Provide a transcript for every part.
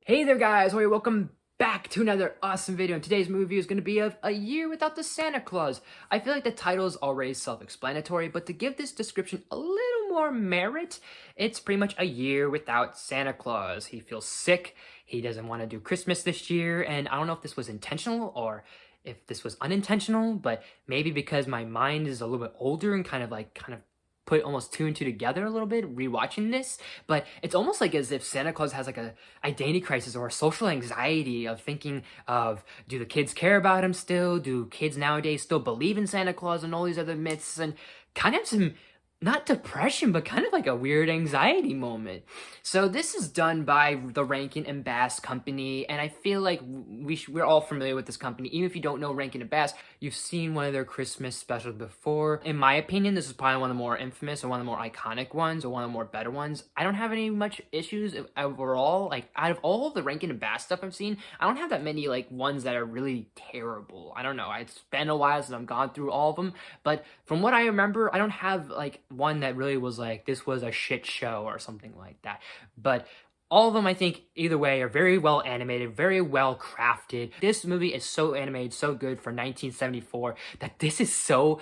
Hey there guys, welcome back to another awesome video. And today's movie is going to be of A Year Without the Santa Claus. I feel like the title is already self-explanatory, but to give this description a little more merit, it's pretty much a year without Santa Claus. He feels sick, he doesn't want to do Christmas this year, and I don't know if this was intentional or if this was unintentional, but maybe because my mind is a little bit older and kind of put almost two and two together a little bit rewatching this, but it's almost like as if Santa Claus has like a identity crisis or a social anxiety of thinking of, do the kids care about him still? Do kids nowadays still believe in Santa Claus and all these other myths? And kind of some, not depression, but kind of like a weird anxiety moment. So this is done by the Rankin and Bass company, and I feel like we're all familiar with this company. Even if you don't know Rankin and Bass, you've seen one of their Christmas specials before. In my opinion, this is probably one of the more infamous or one of the more iconic ones or one of the more better ones. I don't have any much issues overall. Like, out of all the Rankin and Bass stuff I've seen, I don't have that many like ones that are really terrible. I don't know. It's been a while since I've gone through all of them, but from what I remember, I don't have like one that really was like, this was a shit show or something like that. But all of them, I think, either way, are very well animated, very well crafted. This movie is so animated, so good for 1974 that this is so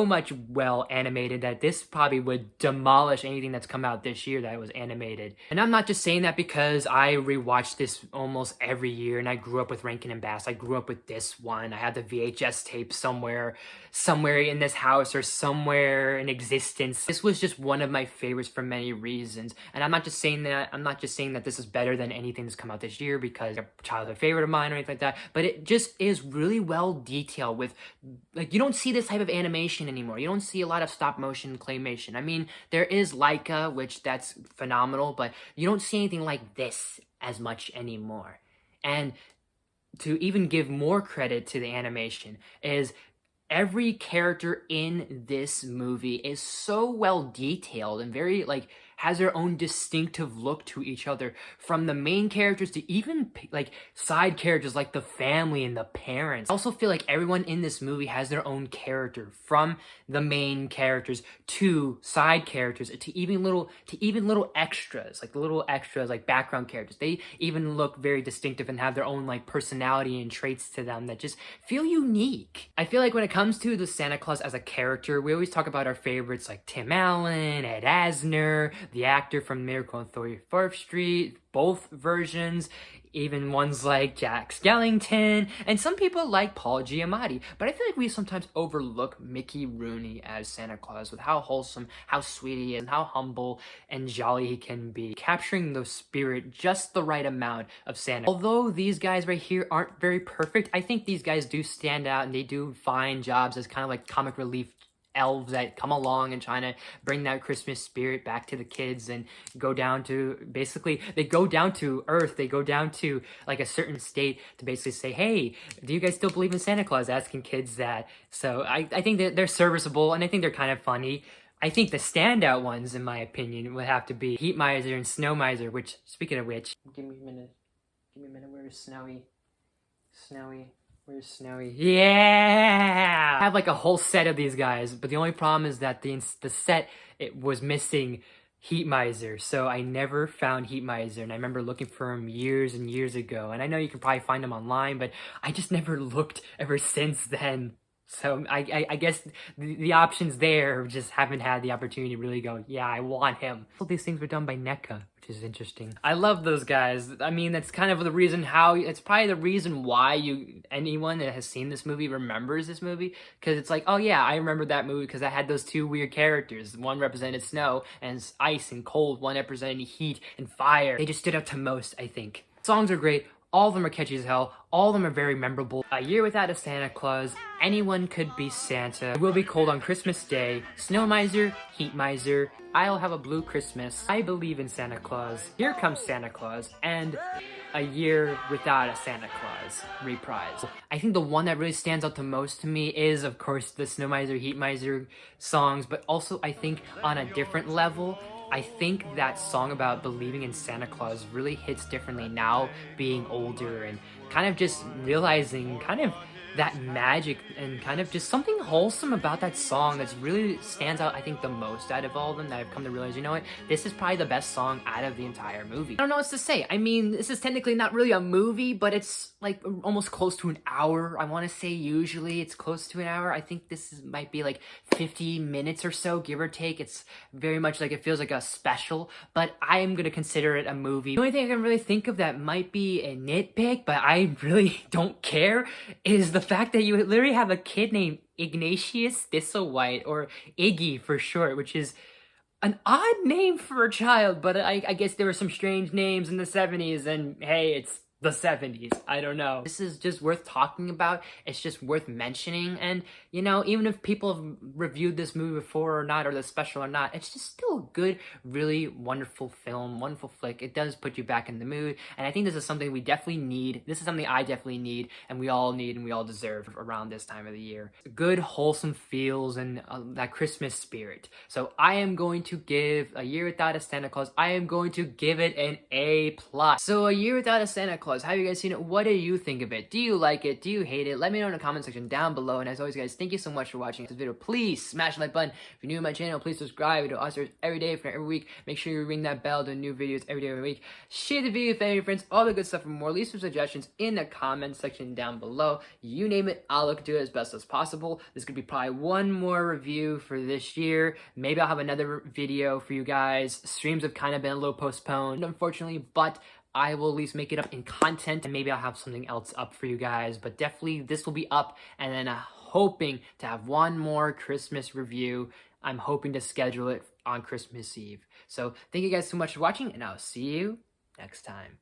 much well animated that this probably would demolish anything that's come out this year that was animated. And I'm not just saying that because I rewatch this almost every year and I grew up with Rankin and Bass. I grew up with this one. I had the VHS tape somewhere in this house or somewhere in existence. This was just one of my favorites for many reasons. And I'm not just saying that this is better than anything that's come out this year because a childhood favorite of mine or anything like that, but it just is really well detailed with, like, you don't see this type of animation anymore. You don't see a lot of stop motion claymation. I mean, there is Leica, which that's phenomenal, but you don't see anything like this as much anymore. And to even give more credit to the animation is every character in this movie is so well detailed and very has their own distinctive look to each other, from the main characters to even like side characters like the family and the parents. I also feel like everyone in this movie has their own character, from the main characters to side characters to even little extras, like background characters. They even look very distinctive and have their own like personality and traits to them that just feel unique. I feel like when it comes to the Santa Claus as a character, we always talk about our favorites like Tim Allen, Ed Asner, the actor from Miracle on 34th Street, both versions, even ones like Jack Skellington, and some people like Paul Giamatti. But I feel like we sometimes overlook Mickey Rooney as Santa Claus, with how wholesome, how sweet he is, and how humble and jolly he can be, capturing the spirit, just the right amount of Santa. Although these guys right here aren't very perfect, I think these guys do stand out and they do fine jobs as kind of like comic relief elves that come along and trying to bring that Christmas spirit back to the kids and go down to, basically, they go down to Earth, they go down to like a certain state to basically say, hey, do you guys still believe in Santa Claus? Asking kids that. So I think that they're serviceable and I think they're kind of funny. I think the standout ones, in my opinion, would have to be Heat Miser and Snow Miser, which, speaking of which, give me a minute, where's Snowy? Where's Snowy? Yeah! I have like a whole set of these guys, but the only problem is that the set, it was missing Heat Miser, so I never found Heat Miser, and I remember looking for him years and years ago, and I know you can probably find him online, but I just never looked ever since then. So I guess the options there just haven't had the opportunity to really go, yeah, I want him. All these things were done by NECA, which is interesting. I love those guys. I mean, that's kind of the reason it's probably the reason why anyone that has seen this movie remembers this movie. Because it's like, oh yeah, I remember that movie because I had those two weird characters. One represented snow and ice and cold. One represented heat and fire. They just stood out to most, I think. Songs are great. All of them are catchy as hell. All of them are very memorable. A Year Without a Santa Claus. Anyone Could Be Santa. It Will Be Cold on Christmas Day. Snow Miser. Heat Miser. I'll Have a Blue Christmas. I Believe in Santa Claus. Here Comes Santa Claus. And A Year Without a Santa Claus reprise. I think the one that really stands out the most to me is, of course, the Snow Miser, Heat Miser songs, but also I think on a different level, I think that song about believing in Santa Claus really hits differently now, being older and kind of just realizing kind of that magic and kind of just something wholesome about that song that's really stands out, I think, the most out of all of them, that I've come to realize, you know what, this is probably the best song out of the entire movie. I don't know what to say. I mean, this is technically not really a movie, but it's like almost close to an hour. I want to say usually it's close to an hour. I think might be like 50 minutes or so, give or take. It's very much like, it feels like a special, but I am going to consider it a movie. The only thing I can really think of that might be a nitpick, but I really don't care, is the fact that you literally have a kid named Ignatius Thistlewhite, or Iggy for short, which is an odd name for a child, but I guess there were some strange names in the 70s, and hey, it's the 70s. I don't know. This is just worth talking about. It's just worth mentioning. And, you know, even if people have reviewed this movie before or not, or the special or not, it's just still a good, really wonderful film, wonderful flick. It does put you back in the mood. And I think this is something we definitely need. This is something I definitely need, and we all need, and we all deserve around this time of the year. Good, wholesome feels and that Christmas spirit. So I am going to give A Year Without a Santa Claus, I am going to give it an A+. So A Year Without a Santa Claus, have you guys seen it? What do you think of it? Do you like it? Do you hate it? Let me know in the comment section down below. And as always, guys, thank you so much for watching this video. Please smash the like button. If you're new to my channel, please subscribe. We do Oscars every day, for every week. Make sure you ring that bell to new videos every day, every week. Share the video with any of your friends, all the good stuff and more. Leave some suggestions in the comment section down below. You name it, I'll look to it as best as possible. This could be probably one more review for this year. Maybe I'll have another video for you guys. Streams have kind of been a little postponed, unfortunately, but I will at least make it up in content, and maybe I'll have something else up for you guys, but definitely this will be up. And then hoping to have one more Christmas review. I'm hoping to schedule it on Christmas Eve. So thank you guys so much for watching, and I'll see you next time.